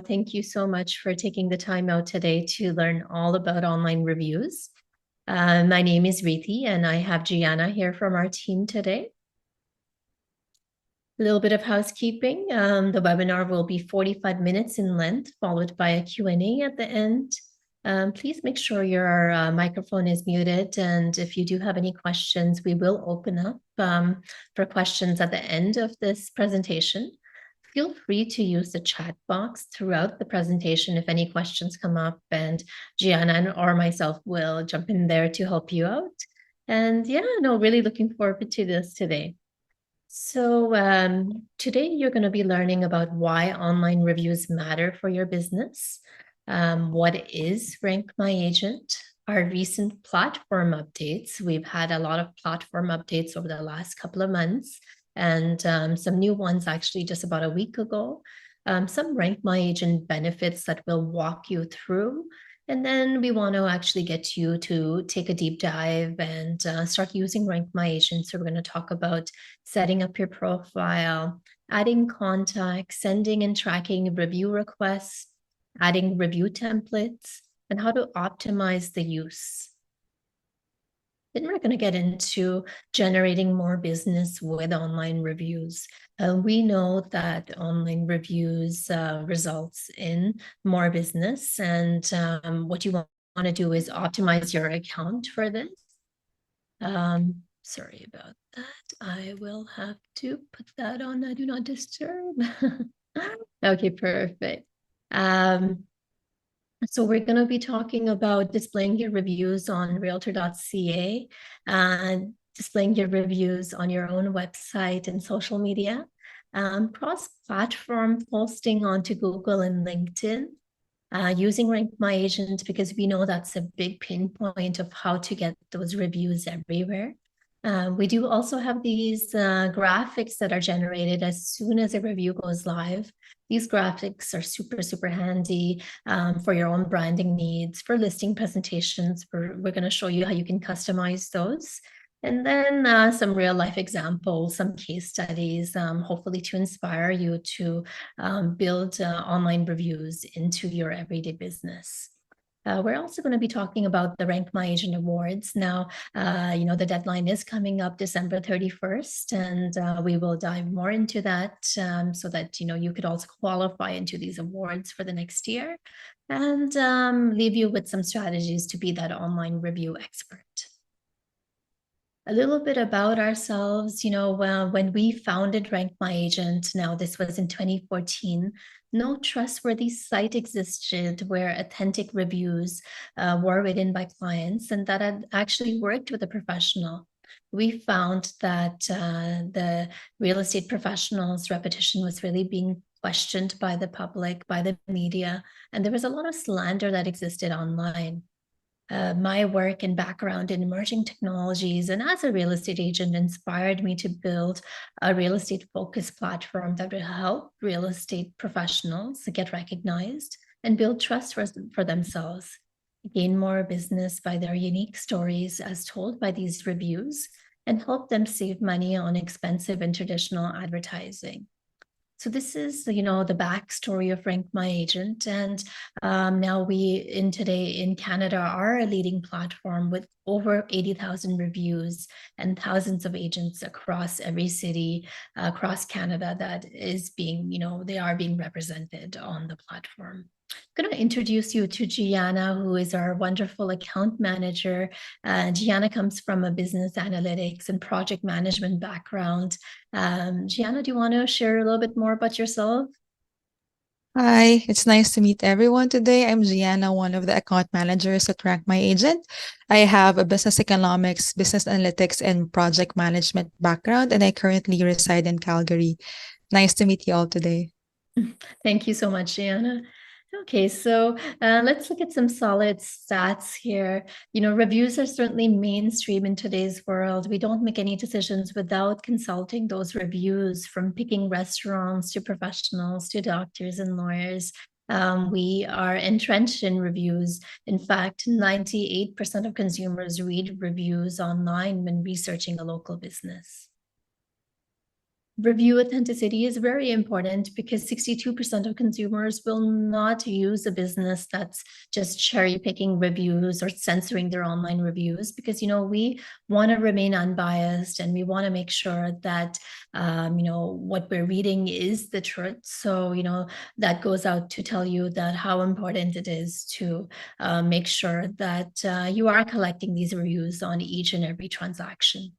thank you so much for taking the time out today to learn all about online reviews. My name is Riti, and I have Gianna here from our team today. A little bit of housekeeping. The webinar will be 45 minutes in length, followed by a Q&A at the end. Please make sure your microphone is muted, and if you do have any questions, we will open up for questions at the end of this presentation. Feel free to use the chat box throughout the presentation if any questions come up, and Gianna or myself will jump in there to help you out. And yeah, no, really looking forward to this today. So today you're going to be learning about why online reviews matter for your business. What is RankMyAgent? Our recent platform updates. We've had a lot of platform updates over the last couple of months, and some new ones actually just about a week ago. Some RankMyAgent benefits that we'll walk you through. And then we want to actually get you to take a deep dive and start using RankMyAgent. So we're going to talk about setting up your profile, adding contacts, sending and tracking review requests, adding review templates, and how to optimize the use. Then we're going to get into generating more business with online reviews. We know that online reviews results in more business, and what you want to do is optimize your account for this. Sorry about that. I will have to put that on Do Not Disturb. Okay, perfect. So we're going to be talking about displaying your reviews on Realtor.ca, displaying your reviews on your own website and social media, cross-platform posting onto Google and LinkedIn, using RankMyAgent because we know that's a big pain point of how to get those reviews everywhere. We do also have these graphics that are generated as soon as a review goes live. These graphics are super, super handy for your own branding needs, for listing presentations. We're going to show you how you can customize those. And then some real life examples, some case studies, hopefully to inspire you to build online reviews into your everyday business. We're also going to be talking about the RankMyAgent Awards. Now, the deadline is coming up December 31st, and we will dive more into that so that, you could also qualify into these awards for the next year, and leave you with some strategies to be that online review expert. A little bit about ourselves, when we founded RankMyAgent, now this was in 2014, no trustworthy site existed where authentic reviews were written by clients and that had actually worked with a professional. We found that the real estate professional's reputation was really being questioned by the public, by the media, and there was a lot of slander that existed online. My work and background in emerging technologies and as a real estate agent inspired me to build a real estate focused platform that will help real estate professionals get recognized and build trust for themselves, gain more business by their unique stories as told by these reviews, and help them save money on expensive and traditional advertising. So this is, the backstory of RankMyAgent, and now we today in Canada are a leading platform with over 80,000 reviews and thousands of agents across every city across Canada that is being, they are being represented on the platform. I'm going to introduce you to Gianna, who is our wonderful account manager. Gianna comes from a business analytics and project management background. Gianna, do you want to share a little bit more about yourself? Hi, it's nice to meet everyone today. I'm Gianna, one of the account managers at RankMyAgent. I have a business economics, business analytics, and project management background, and I currently reside in Calgary. Nice to meet you all today. Thank you so much, Gianna. Okay, so let's look at some solid stats here. Reviews are certainly mainstream in today's world. We don't make any decisions without consulting those reviews, from picking restaurants to professionals to doctors and lawyers. We are entrenched in reviews. In fact, 98% of consumers read reviews online when researching a local business. Review authenticity is very important because 62% of consumers will not use a business that's just cherry picking reviews or censoring their online reviews, because, we want to remain unbiased and we want to make sure that, what we're reading is the truth. So, that goes out to tell you that how important it is to make sure that you are collecting these reviews on each and every transaction.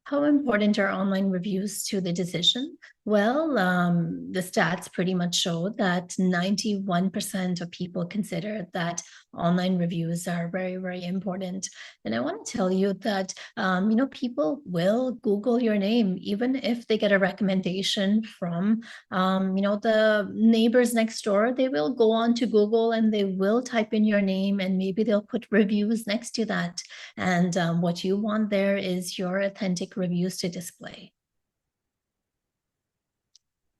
How important are online reviews to the decision? Well, the stats pretty much show that 91% of people consider that online reviews are very, very important. And I want to tell you that, people will Google your name, even if they get a recommendation from, the neighbors next door. They will go on to Google and they will type in your name, and maybe they'll put reviews next to that. And what you want there is your authentic reviews to display.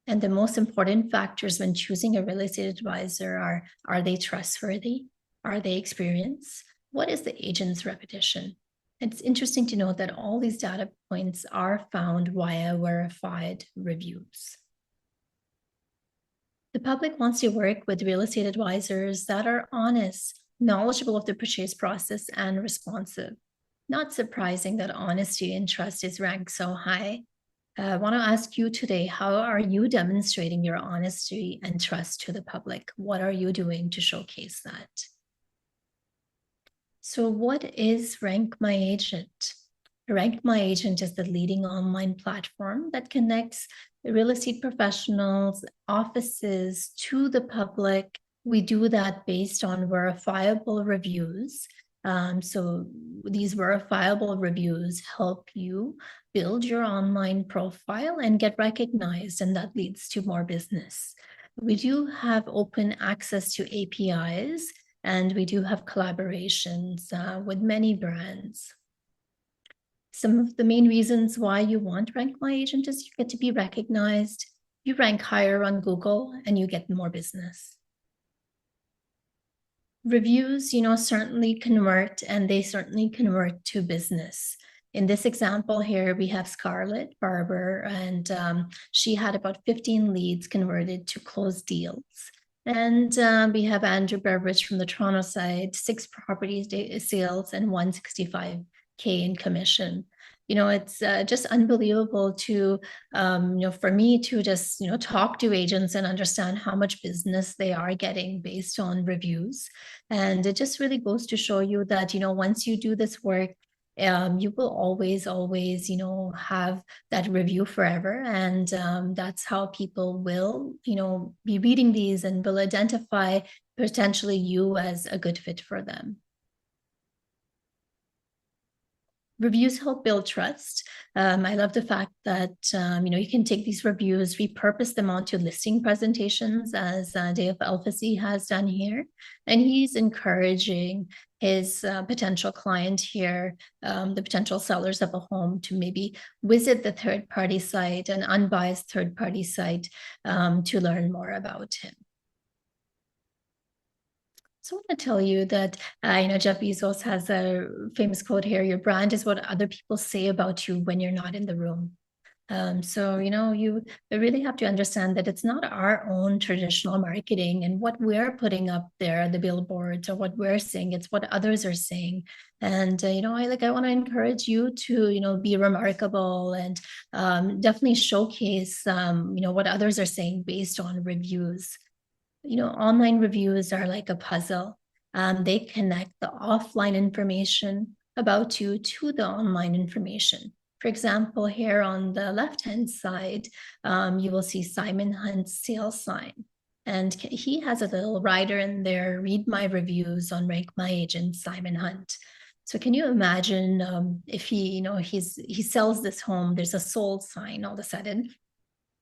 And the most important factors when choosing a real estate advisor are they trustworthy? Are they experienced? What is the agent's reputation? It's interesting to note that all these data points are found via verified reviews. The public wants to work with real estate advisors that are honest, knowledgeable of the purchase process, and responsive. Not surprising that honesty and trust is ranked so high. I want to ask you today, how are you demonstrating your honesty and trust to the public? What are you doing to showcase that? So what is RankMyAgent? RankMyAgent is the leading online platform that connects real estate professionals, offices to the public. We do that based on verifiable reviews. So these verifiable reviews help you build your online profile and get recognized, and that leads to more business. We do have open access to APIs, and we do have collaborations with many brands. Some of the main reasons why you want RankMyAgent is you get to be recognized, you rank higher on Google, and you get more business. Reviews, certainly convert, and they certainly convert to business. In this example here, we have Scarlett Barber, and she had about 15 leads converted to closed deals. And we have Andrew Beveridge from the Toronto side, 6 property sales and 165K in commission. It's just unbelievable to, for me to just, talk to agents and understand how much business they are getting based on reviews. And it just really goes to show you that, once you do this work, you will always, have that review forever. And that's how people will, be reading these and will identify potentially you as a good fit for them. Reviews help build trust. I love the fact that, you can take these reviews, repurpose them onto listing presentations, as Dave Elfasi has done here. And he's encouraging his potential client here, the potential sellers of a home, to maybe visit the third-party site, an unbiased third-party site, to learn more about him. So I want to tell you that, Jeff Bezos has a famous quote here: your brand is what other people say about you when you're not in the room. So, you really have to understand that it's not our own traditional marketing and what we're putting up there, the billboards, or what we're saying, it's what others are saying. And, I want to encourage you to, be remarkable and definitely showcase, what others are saying based on reviews. Online reviews are like a puzzle. They connect the offline information about you to the online information. For example, here on the left-hand side, you will see Simon Hunt's sales sign. And he has a little rider in there, read my reviews on RankMyAgent, Simon Hunt. So can you imagine if he sells this home, there's a sold sign all of a sudden.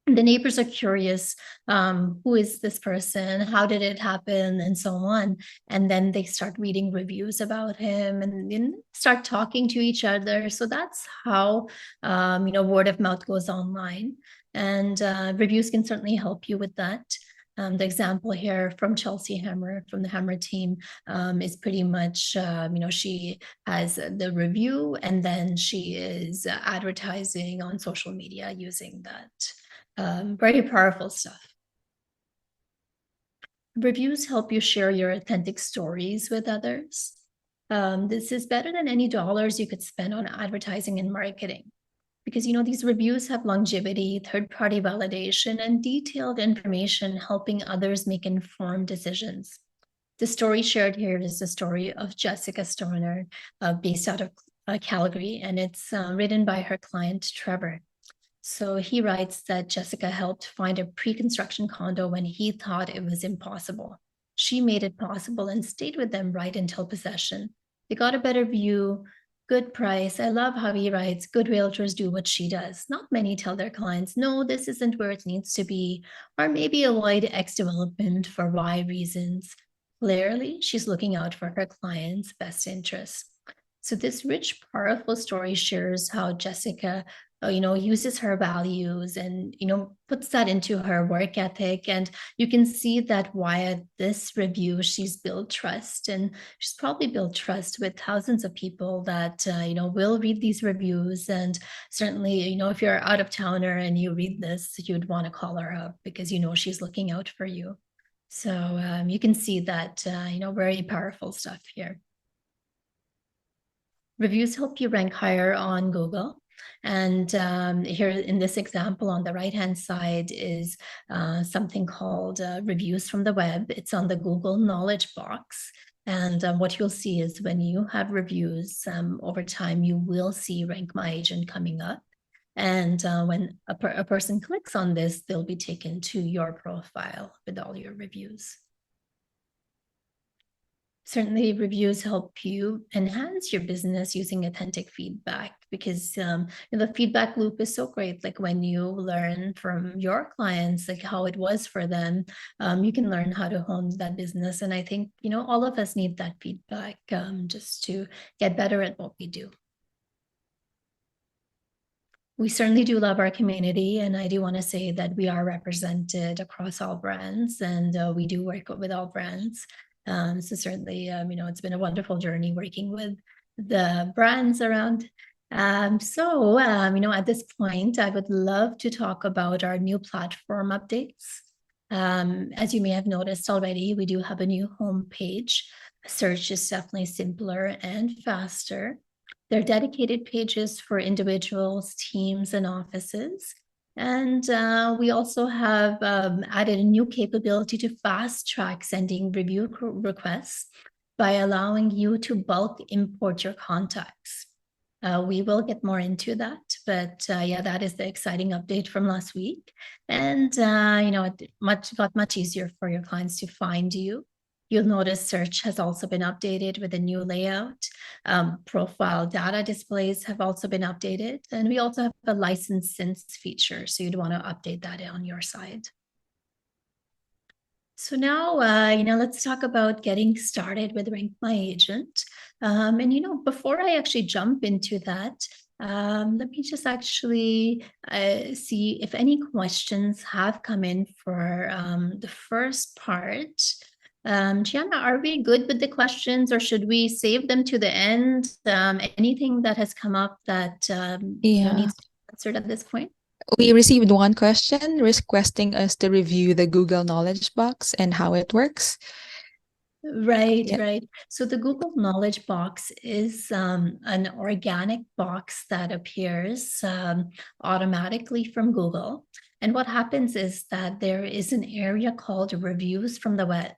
The neighbors are curious, who is this person? How did it happen? And so on. And then they start reading reviews about him and start talking to each other. So that's how, word of mouth goes online. And reviews can certainly help you with that. The example here from Chelsea Hammer, from the Hammer team, is pretty much, she has the review and then she is advertising on social media using that. Very powerful stuff. Reviews help you share your authentic stories with others. This is better than any dollars you could spend on advertising and marketing. Because, these reviews have longevity, third-party validation, and detailed information helping others make informed decisions. The story shared here is the story of Jessica Stoner, based out of Calgary, and it's written by her client, Trevor. So he writes that Jessica helped find a pre-construction condo when he thought it was impossible. She made it possible and stayed with them right until possession. They got a better view, good price. I love how he writes, good realtors do what she does. Not many tell their clients, no, this isn't where it needs to be, or maybe avoid X development for Y reasons. Clearly, she's looking out for her client's best interests. So this rich, powerful story shares how Jessica uses her values and, puts that into her work ethic. And you can see that via this review, she's built trust, and she's probably built trust with thousands of people that, will read these reviews. And certainly, if you're out of towner and you read this, you'd want to call her up because, she's looking out for you. So you can see that, very powerful stuff here. Reviews help you rank higher on Google. And here in this example on the right-hand side is something called reviews from the web. It's on the Google knowledge box. And what you'll see is when you have reviews over time, you will see RankMyAgent coming up. And when a person clicks on this, they'll be taken to your profile with all your reviews. Certainly, reviews help you enhance your business using authentic feedback because the feedback loop is so great. Like when you learn from your clients, like how it was for them, you can learn how to hone that business. And I think, all of us need that feedback just to get better at what we do. We certainly do love our community, and I do want to say that we are represented across all brands, and we do work with all brands. So certainly, it's been a wonderful journey working with the brands around. At this point, I would love to talk about our new platform updates. As you may have noticed already, we do have a new homepage. Search is definitely simpler and faster. They're dedicated pages for individuals, teams, and offices. And we also have added a new capability to fast track sending review requests by allowing you to bulk import your contacts. We will get more into that, but that is the exciting update from last week. And, it got much easier for your clients to find you. You'll notice search has also been updated with a new layout. Profile data displays have also been updated. And we also have a license since feature. So you'd want to update that on your side. So now, let's talk about getting started with RankMyAgent. Before I actually jump into that, let me just actually see if any questions have come in for the first part. Gianna, are we good with the questions or should we save them to the end? Anything that has come up that needs to be answered at this point? We received one question requesting us to review the Google Knowledge Box and how it works. Right. So the Google Knowledge Box is an organic box that appears automatically from Google. And what happens is that there is an area called reviews from the web.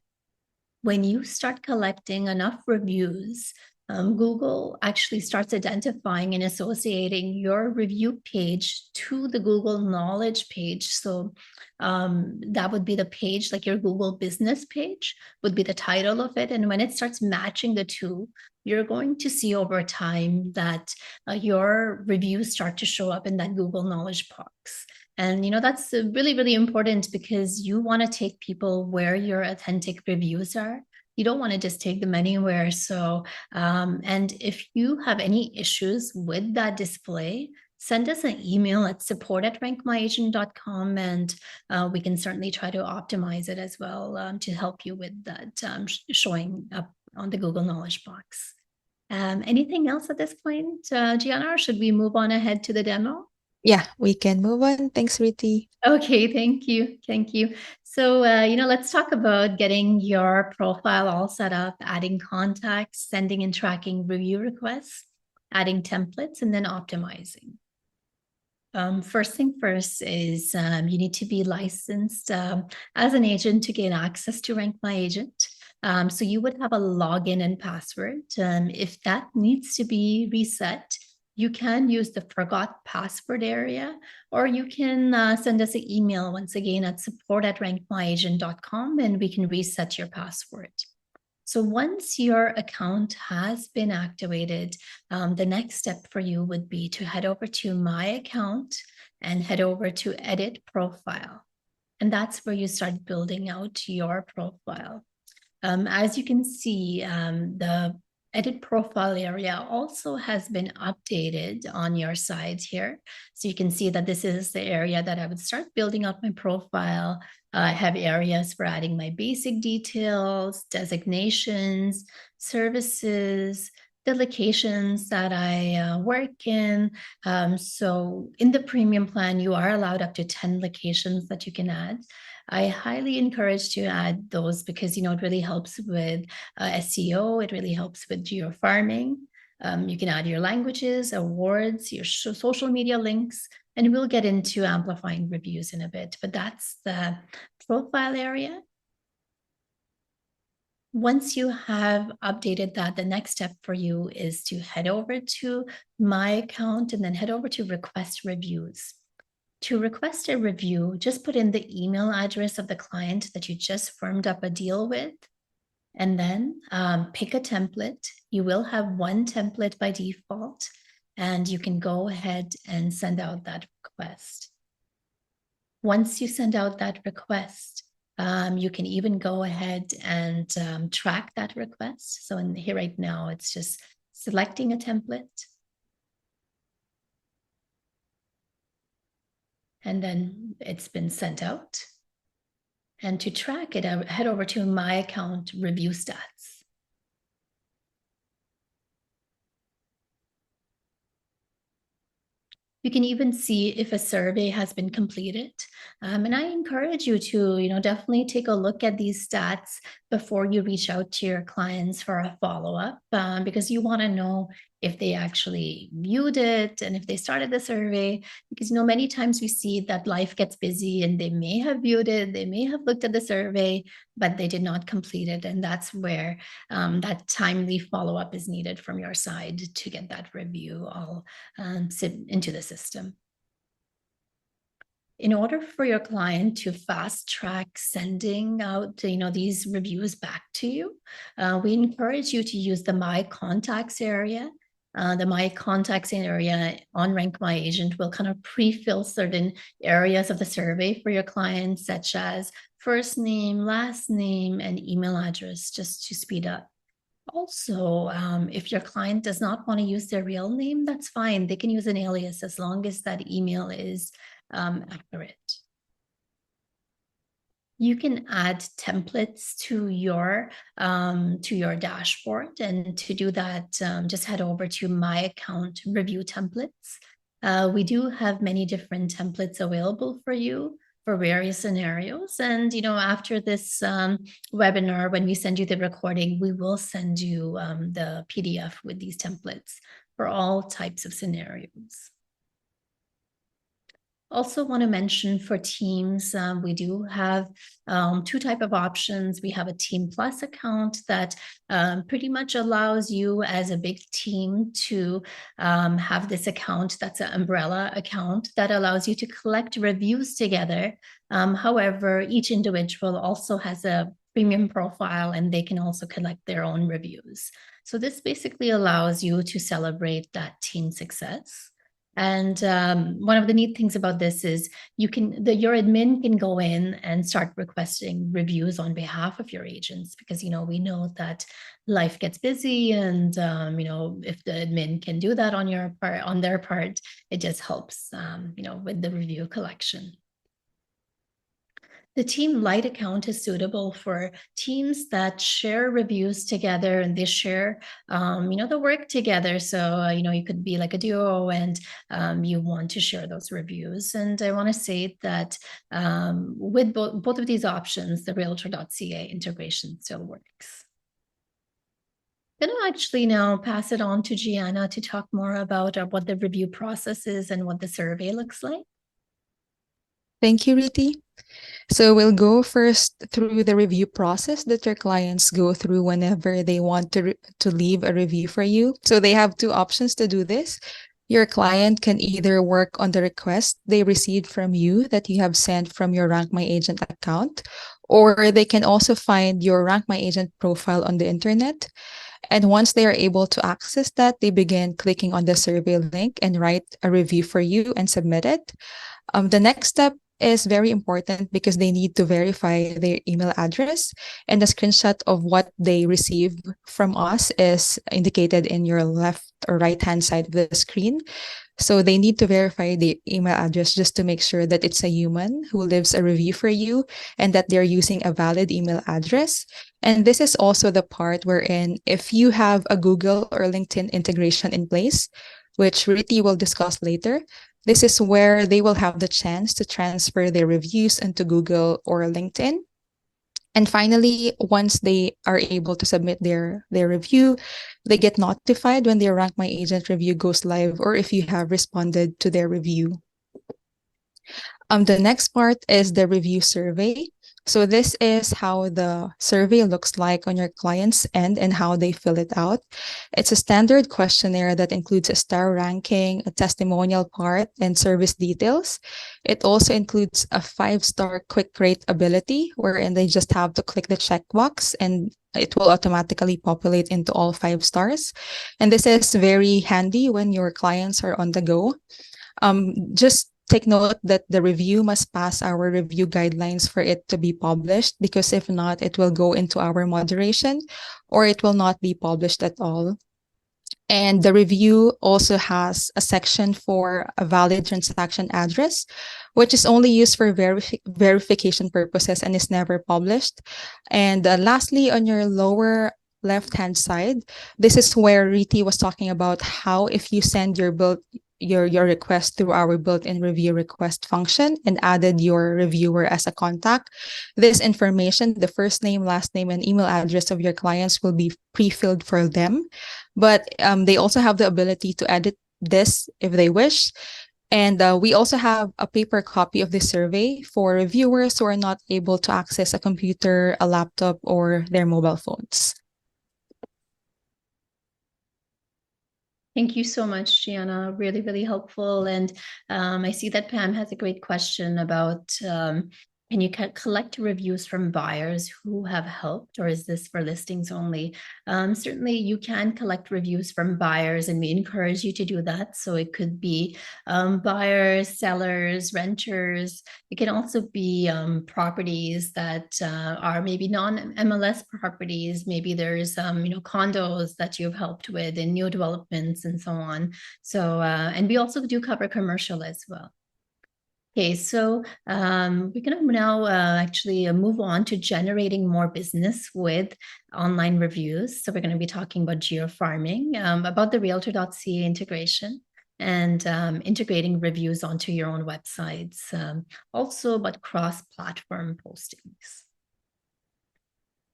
When you start collecting enough reviews, Google actually starts identifying and associating your review page to the Google Knowledge page. So that would be the page, like your Google business page would be the title of it. And when it starts matching the two, you're going to see over time that your reviews start to show up in that Google Knowledge box. And, that's really, really important because you want to take people where your authentic reviews are. You don't want to just take them anywhere. So, and if you have any issues with that display, send us an email at support@rankmyagent.com, and we can certainly try to optimize it as well to help you with that showing up on the Google Knowledge Box. Anything else at this point, Gianna, or should we move on ahead to the demo? Yeah, we can move on. Thanks, Riti. Okay, thank you. Thank you. So, let's talk about getting your profile all set up, adding contacts, sending and tracking review requests, adding templates, and then optimizing. First thing first is you need to be licensed as an agent to gain access to RankMyAgent. So you would have a login and password. If that needs to be reset, you can use the forgot password area, or you can send us an email once again at support@rankmyagent.com, and we can reset your password. So once your account has been activated, the next step for you would be to head over to My Account and head over to Edit Profile. And that's where you start building out your profile. As you can see, the Edit Profile area also has been updated on your side here. So you can see that this is the area that I would start building out my profile. I have areas for adding my basic details, designations, services, the locations that I work in. So in the premium plan, you are allowed up to 10 locations that you can add. I highly encourage to add those because, it really helps with SEO. It really helps with geo-farming. You can add your languages, awards, your social media links, and we'll get into amplifying reviews in a bit, but that's the profile area. Once you have updated that, the next step for you is to head over to My Account and then head over to Request Reviews. To request a review, just put in the email address of the client that you just firmed up a deal with, and then pick a template. You will have one template by default, and you can go ahead and send out that request. Once you send out that request, you can even go ahead and track that request. So in here right now, it's just selecting a template. And then it's been sent out. And to track it, I head over to My Account Review Stats. You can even see if a survey has been completed. And I encourage you to, definitely take a look at these stats before you reach out to your clients for a follow-up, because you want to know if they actually viewed it and if they started the survey, because, many times we see that life gets busy and they may have viewed it, they may have looked at the survey, but they did not complete it. And that's where that timely follow-up is needed from your side to get that review all sit into the system. In order for your client to fast track sending out, these reviews back to you, we encourage you to use the My Contacts area. The My Contacts area on RankMyAgent will kind of pre-fill certain areas of the survey for your clients, such as first name, last name, and email address, just to speed up. Also, if your client does not want to use their real name, that's fine. They can use an alias as long as that email is accurate. You can add templates to your dashboard, and to do that, just head over to My Account Review Templates. We do have many different templates available for you for various scenarios. And, after this webinar, when we send you the recording, we will send you the PDF with these templates for all types of scenarios. Also want to mention for teams, we do have two types of options. We have a Team Plus account that pretty much allows you as a big team to have this account that's an umbrella account that allows you to collect reviews together. However, each individual also has a premium profile and they can also collect their own reviews. So this basically allows you to celebrate that team success. And one of the neat things about this is your admin can go in and start requesting reviews on behalf of your agents, because, we know that life gets busy, and, if the admin can do that on their part, it just helps, with the review collection. The Team Lite account is suitable for teams that share reviews together, and they share, the work together. So, you could be like a duo, and you want to share those reviews. And I want to say that with both of these options, the Realtor.ca integration still works. I'm going to actually now pass it on to Gianna to talk more about what the review process is and what the survey looks like. Thank you, Riti. So we'll go first through the review process that your clients go through whenever they want to leave a review for you. So they have two options to do this. Your client can either work on the request they received from you that you have sent from your RankMyAgent account, or they can also find your RankMyAgent profile on the internet. And once they are able to access that, they begin clicking on the survey link and write a review for you and submit it. The next step is very important because they need to verify their email address, and the screenshot of what they receive from us is indicated in your left or right hand side of the screen. So they need to verify the email address just to make sure that it's a human who leaves a review for you and that they're using a valid email address. And this is also the part wherein if you have a Google or LinkedIn integration in place, which Riti will discuss later, this is where they will have the chance to transfer their reviews into Google or LinkedIn. And finally, once they are able to submit their review, they get notified when their RankMyAgent review goes live or if you have responded to their review. The next part is the review survey. So this is how the survey looks like on your client's end and how they fill it out. It's a standard questionnaire that includes a star ranking, a testimonial part, and service details. It also includes a 5-star quick rate ability, wherein they just have to click the checkbox and it will automatically populate into all 5 stars. And this is very handy when your clients are on the go. Just take note that the review must pass our review guidelines for it to be published, because if not, it will go into our moderation or it will not be published at all. And the review also has a section for a valid transaction address, which is only used for verification purposes and is never published. And lastly, on your lower left-hand side, this is where Riti was talking about how if you send your request through our built-in review request function and added your reviewer as a contact, this information, the first name, last name, and email address of your clients will be pre-filled for them. But they also have the ability to edit this if they wish. And we also have a paper copy of the survey for reviewers who are not able to access a computer, a laptop, or their mobile phones. Thank you so much, Gianna. Really, really helpful. And I see that Pam has a great question about, can you collect reviews from buyers who have helped, or is this for listings only? Certainly, you can collect reviews from buyers, and we encourage you to do that. So it could be buyers, sellers, renters. It can also be properties that are maybe non-MLS properties. Maybe there's condos that you've helped with in new developments and so on. So and we also do cover commercial as well. Okay, so we're going to now actually move on to generating more business with online reviews. So we're going to be talking about geo-farming, about the Realtor.ca integration, and integrating reviews onto your own websites, also about cross-platform postings.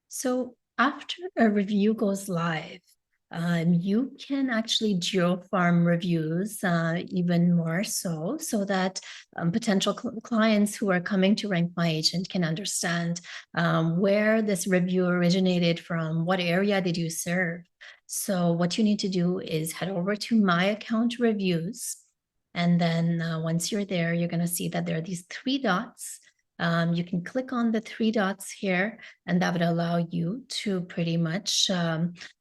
So after a review goes live, you can actually geo-farm reviews even more so that potential clients who are coming to RankMyAgent can understand where this review originated from, what area did you serve. So what you need to do is head over to My Account Reviews. And then once you're there, you're going to see that there are these 3 dots. You can click on the 3 dots here, and that would allow you to pretty much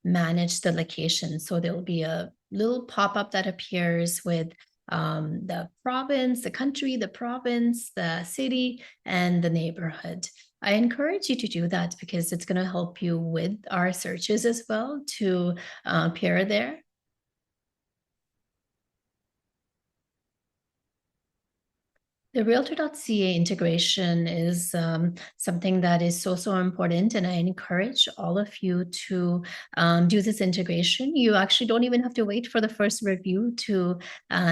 manage the location. So there will be a little pop-up that appears with the province, the country, the province, the city, and the neighborhood. I encourage you to do that because it's going to help you with our searches as well to appear there. The Realtor.ca integration is something that is so important, and I encourage all of you to do this integration. You actually don't even have to wait for the first review to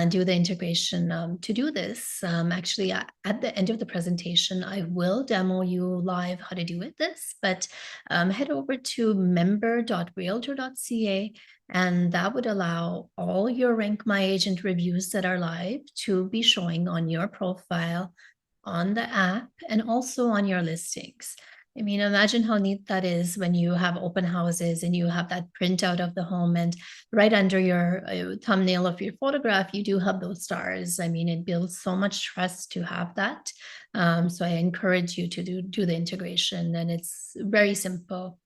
do the integration. To do this, actually, at the end of the presentation, I will demo you live how to do this, but head over to member.realtor.ca, and that would allow all your RankMyAgent reviews that are live to be showing on your profile, on the app, and also on your listings. I mean, imagine how neat that is when you have open houses and you have that printout of the home, and right under your thumbnail of your photograph, you do have those stars. I mean, it builds so much trust to have that. So I encourage you to do the integration, and it's very simple.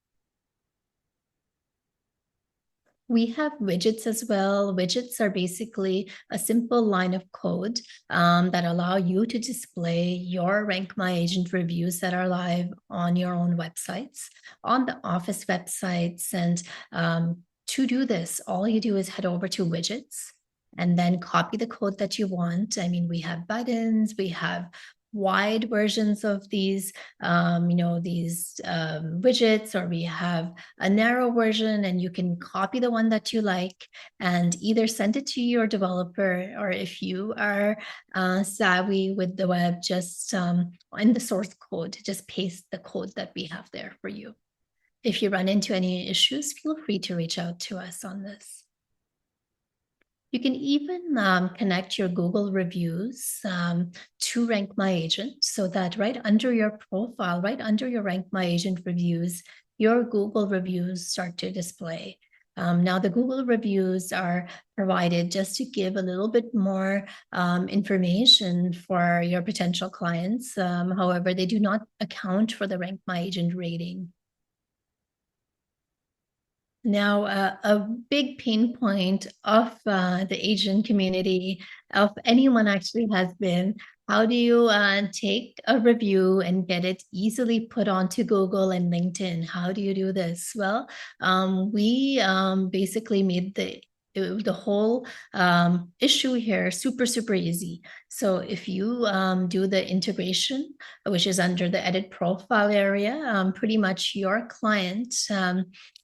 We have widgets as well. Widgets are basically a simple line of code that allow you to display your RankMyAgent reviews that are live on your own websites, on the office websites. And to do this, all you do is head over to widgets and then copy the code that you want. I mean, we have buttons, we have wide versions of these, widgets, or we have a narrow version, and you can copy the one that you like and either send it to your developer, or if you are savvy with the web, just in the source code, just paste the code that we have there for you. If you run into any issues, feel free to reach out to us on this. You can even connect your Google reviews to RankMyAgent, so that right under your profile, right under your RankMyAgent reviews, your Google reviews start to display. Now, the Google reviews are provided just to give a little bit more information for your potential clients. However, they do not account for the RankMyAgent rating. Now, a big pain point of the agent community, of anyone actually, has been, how do you take a review and get it easily put onto Google and LinkedIn? How do you do this? Well, we basically made the whole issue here super easy. So if you do the integration, which is under the edit profile area, pretty much your client,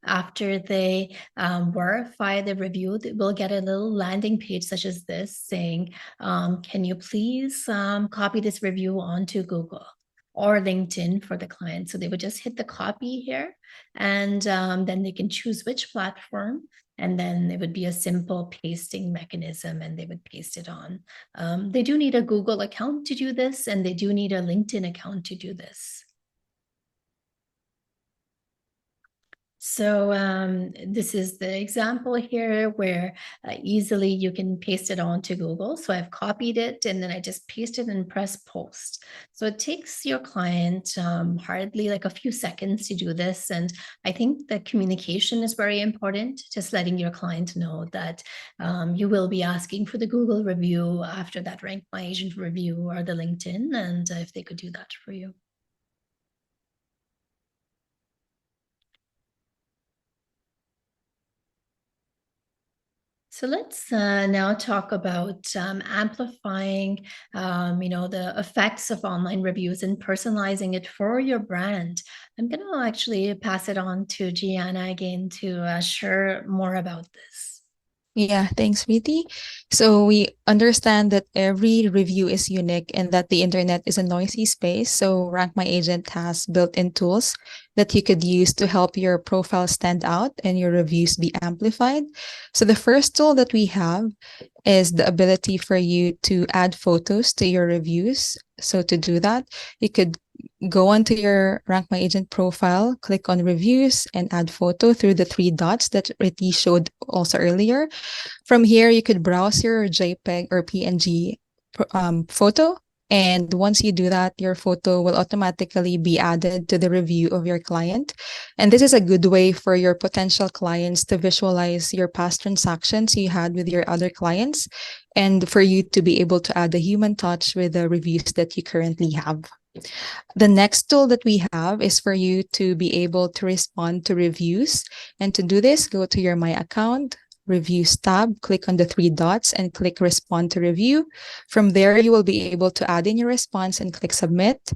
after they verify the review, they will get a little landing page such as this saying, can you please copy this review onto Google or LinkedIn for the client? So they would just hit the copy here, and then they can choose which platform, and then it would be a simple pasting mechanism, and they would paste it on. They do need a Google account to do this, and they do need a LinkedIn account to do this. So this is the example here where easily you can paste it onto Google. So I've copied it, and then I just paste it and press post. So it takes your client hardly like a few seconds to do this. And I think the communication is very important, just letting your client know that you will be asking for the Google review after that RankMyAgent review, or the LinkedIn, and if they could do that for you. So let's now talk about amplifying, the effects of online reviews and personalizing it for your brand. I'm going to actually pass it on to Gianna again to share more about this. Yeah, thanks, Preeti. So we understand that every review is unique and that the internet is a noisy space. So RankMyAgent has built-in tools that you could use to help your profile stand out and your reviews be amplified. So the first tool that we have is the ability for you to add photos to your reviews. So to do that, you could go onto your RankMyAgent profile, click on reviews, and add photo through the three dots that Riti showed also earlier. From here, you could browse your JPEG or PNG photo, And once you do that, your photo will automatically be added to the review of your client. And this is a good way for your potential clients to visualize your past transactions you had with your other clients, and for you to be able to add a human touch with the reviews that you currently have. The next tool that we have is for you to be able to respond to reviews. And to do this, go to your My Account, Reviews tab, click on the three dots and click Respond to Review. From there, you will be able to add in your response and click Submit.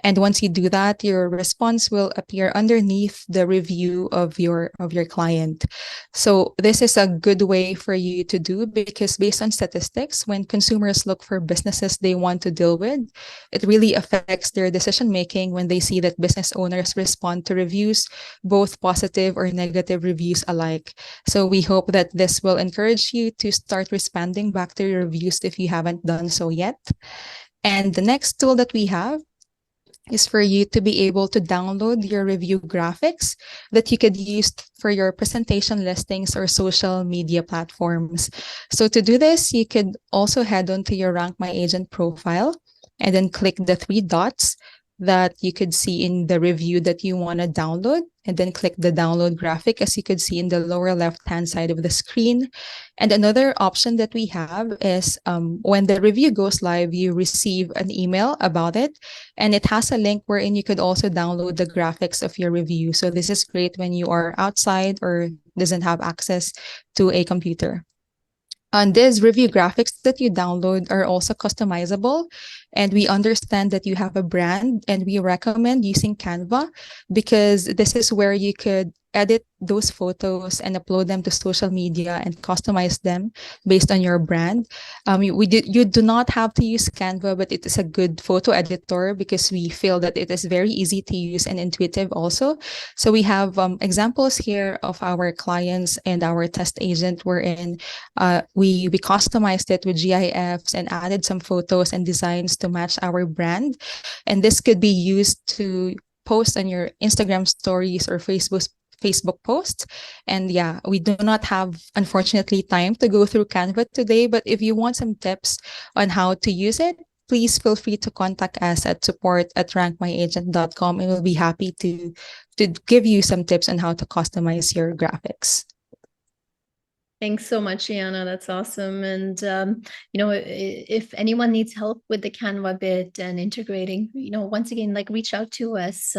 And once you do that, your response will appear underneath the review of your client. So this is a good way for you to do, because based on statistics, when consumers look for businesses they want to deal with, it really affects their decision making when they see that business owners respond to reviews, both positive or negative reviews alike. So we hope that this will encourage you to start responding back to your reviews if you haven't done so yet. And the next tool that we have is for you to be able to download your review graphics that you could use for your presentation listings or social media platforms. So to do this, you could also head on to your RankMyAgent profile and then click the three dots that you could see in the review that you want to download, and then click the download graphic, as you could see in the lower left-hand side of the screen. And another option that we have is when the review goes live, you receive an email about it, and it has a link wherein you could also download the graphics of your review. So this is great when you are outside or doesn't have access to a computer. And these review graphics that you download are also customizable. And we understand that you have a brand, and we recommend using Canva, because this is where you could edit those photos and upload them to social media and customize them based on your brand. You do not have to use Canva, but it is a good photo editor because we feel that it is very easy to use and intuitive also. So we have examples here of our clients and our test agent, wherein we customized it with GIFs and added some photos and designs to match our brand. And this could be used to post on your Instagram stories or Facebook posts. And yeah, we do not have, unfortunately, time to go through Canva today, but if you want some tips on how to use it, please feel free to contact us at support@rankmyagent.com, and we'll be happy to give you some tips on how to customize your graphics. Thanks so much, Iana. That's awesome. And, if anyone needs help with the Canva bit and integrating, once again, reach out to us.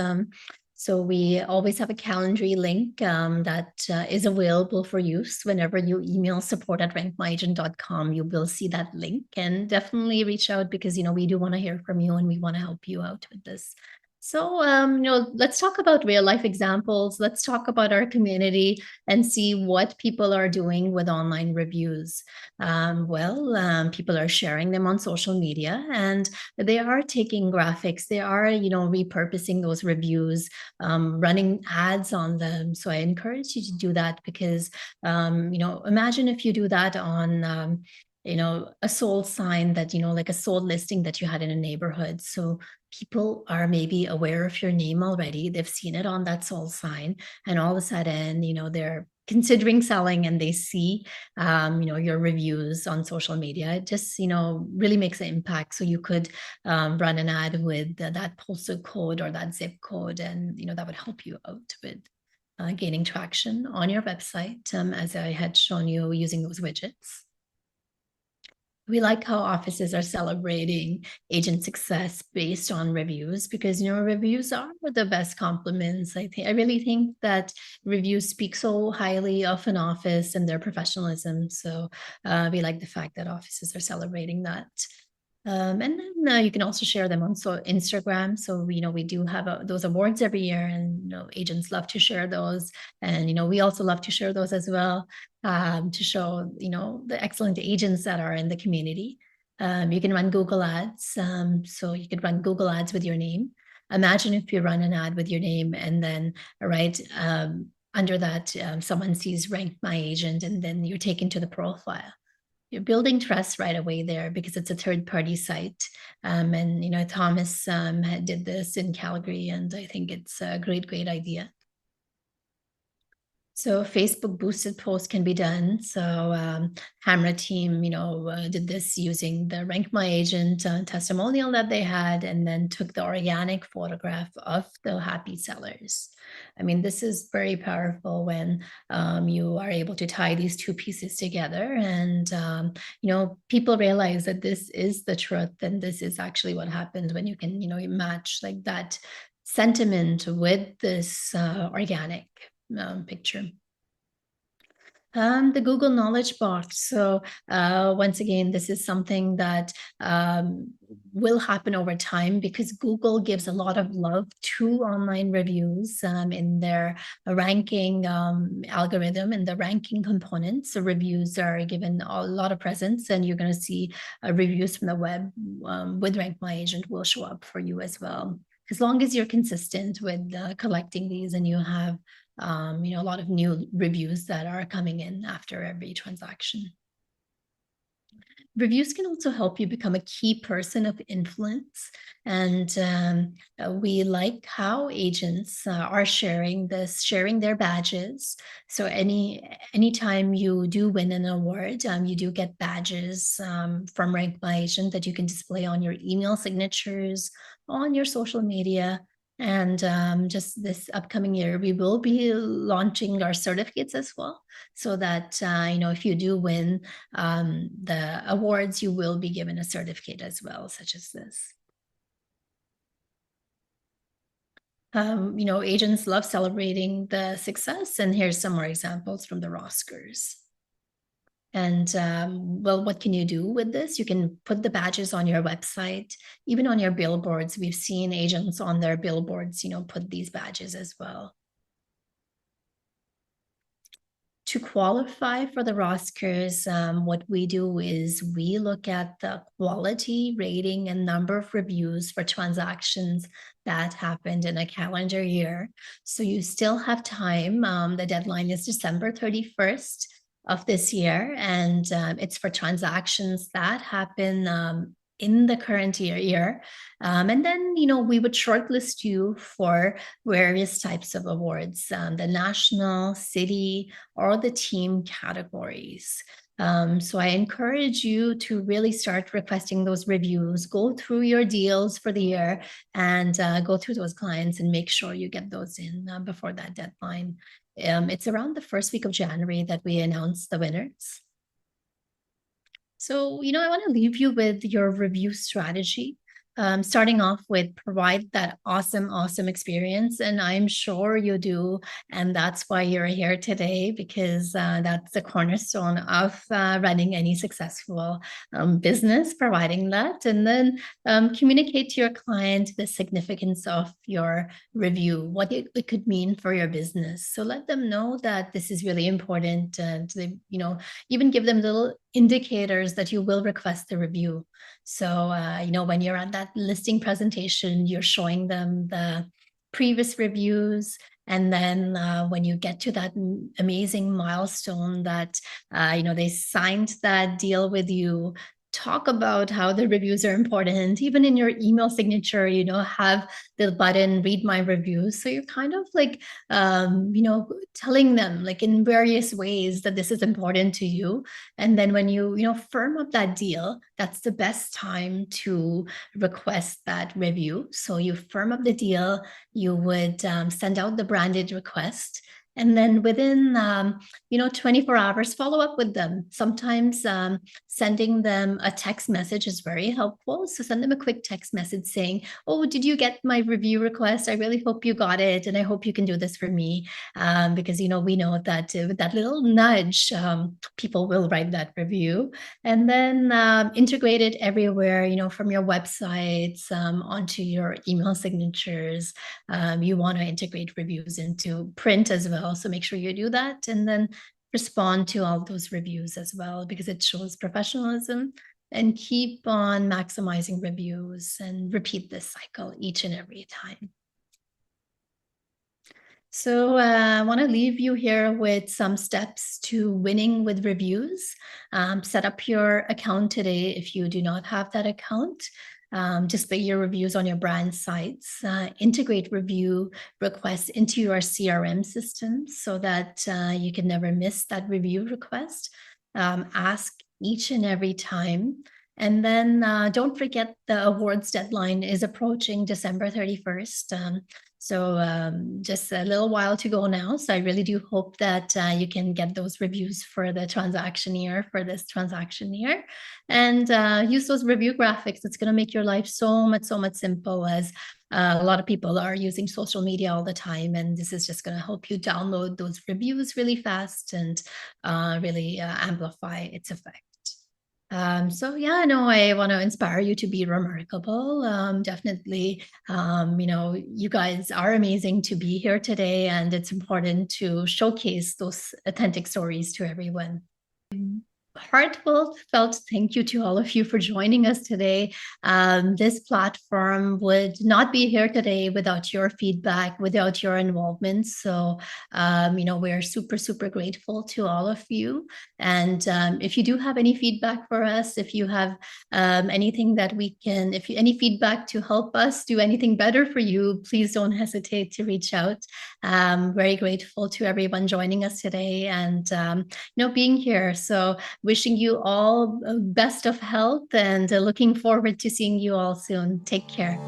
So we always have a Calendly link that is available for use. Whenever you email support@rankmyagent.com, you will see that link, and definitely reach out, because, we do want to hear from you and we want to help you out with this. So, let's talk about real life examples. Let's talk about our community and see what people are doing with online reviews. People are sharing them on social media, and they are taking graphics. They are, repurposing those reviews, running ads on them. So I encourage you to do that, because, imagine if you do that on, a sold sign that, like a sold listing that you had in a neighborhood. So people are maybe aware of your name already. They've seen it on that sold sign, and all of a sudden, they're considering selling, and they see, your reviews on social media. It just, really makes an impact. So you could run an ad with that postal code or that zip code, and, that would help you out with gaining traction on your website, as I had shown you using those widgets. We like how offices are celebrating agent success based on reviews, because, reviews are the best compliments. I really think that reviews speak so highly of an office and their professionalism. So we like the fact that offices are celebrating that. And then you can also share them on Instagram. So, we do have those awards every year, and, agents love to share those. And, we also love to share those as well, to show, the excellent agents that are in the community. You can run Google ads. So you could run Google ads with your name. Imagine if you run an ad with your name, and then, under that, someone sees Rank My Agent, and then you're taken to the profile. You're building trust right away there, because it's a third-party site. And, Thomas did this in Calgary, and I think it's a great idea. So Facebook boosted posts can be done. So Hamra team, did this using the RankMyAgent testimonial that they had, and then took the organic photograph of the happy sellers. I mean, this is very powerful when you are able to tie these two pieces together, and people realize that this is the truth, and this is actually what happens when you can, you match like that sentiment with this organic picture. The Google Knowledge Box. So once again, this is something that will happen over time because Google gives a lot of love to online reviews in their ranking algorithm and the ranking components. So reviews are given a lot of presence, and you're going to see reviews from the web with RankMyAgent will show up for you as well. As long as you're consistent with collecting these and you have a lot of new reviews that are coming in after every transaction. Reviews can also help you become a key person of influence. And we like how agents are sharing their badges. So anytime you do win an award, you do get badges from RankMyAgent that you can display on your email signatures, on your social media. And just this upcoming year, we will be launching our certificates as well, so that, if you do win the awards, you will be given a certificate as well, such as this. Agents love celebrating the success, and here's some more examples from the Oscars. And well, what can you do with this? You can put the badges on your website, even on your billboards. We've seen agents on their billboards, put these badges as well. To qualify for the Oscars, what we do is we look at the quality, rating, and number of reviews for transactions that happened in a calendar year. So you still have time. The deadline is December 31st of this year, and it's for transactions that happen in the current year. And then, we would shortlist you for various types of awards, the national, city, or the team categories. So I encourage you to really start requesting those reviews, go through your deals for the year, and go through those clients and make sure you get those in before that deadline. It's around the first week of January that we announce the winners. So, I want to leave you with your review strategy. Starting off with provide that awesome experience. And I'm sure you do. And that's why you're here today, because that's the cornerstone of running any successful business, providing that. And then communicate to your client the significance of your review, what it could mean for your business. So let them know that this is really important. And they, even give them little indicators that you will request the review. So, when you're at that listing presentation, you're showing them the previous reviews. And then when you get to that amazing milestone that, they signed that deal with you, talk about how the reviews are important. Even in your email signature, have the button read my reviews. So you're kind of like, telling them like in various ways that this is important to you. And then when you, firm up that deal, that's the best time to request that review. So you firm up the deal, you would send out the branded request. And then within, 24 hours, follow up with them. Sometimes sending them a text message is very helpful. So send them a quick text message saying, oh, did you get my review request? I really hope you got it. And I hope you can do this for me. Because, we know that with that little nudge, people will write that review. And then integrate it everywhere, from your websites onto your email signatures. You want to integrate reviews into print as well. So make sure you do that, and then respond to all those reviews as well, because it shows professionalism. And keep on maximizing reviews and repeat this cycle each and every time. So I want to leave you here with some steps to winning with reviews. Set up your account today if you do not have that account. display your reviews on your brand sites, integrate review requests into your CRM system so that you can never miss that review request. Ask each and every time. And then don't forget the awards deadline is approaching December 31st. Just a little while to go now. So I really do hope that you can get those reviews for the transaction year, for this transaction year, and use those review graphics. It's going to make your life so much simple, as a lot of people are using social media all the time. And this is just going to help you download those reviews really fast and really amplify its effect. Yeah, no, I want to inspire you to be remarkable. Definitely, you guys are amazing to be here today, and it's important to showcase those authentic stories to everyone. Heartfelt thank you to all of you for joining us today. This platform would not be here today without your feedback, without your involvement. So, we're super grateful to all of you. And if you do have any feedback for us, if you have anything that we can, any feedback to help us do anything better for you, please don't hesitate to reach out. Very grateful to everyone joining us today and, being here. So wishing you all best of health and looking forward to seeing you all soon. Take care.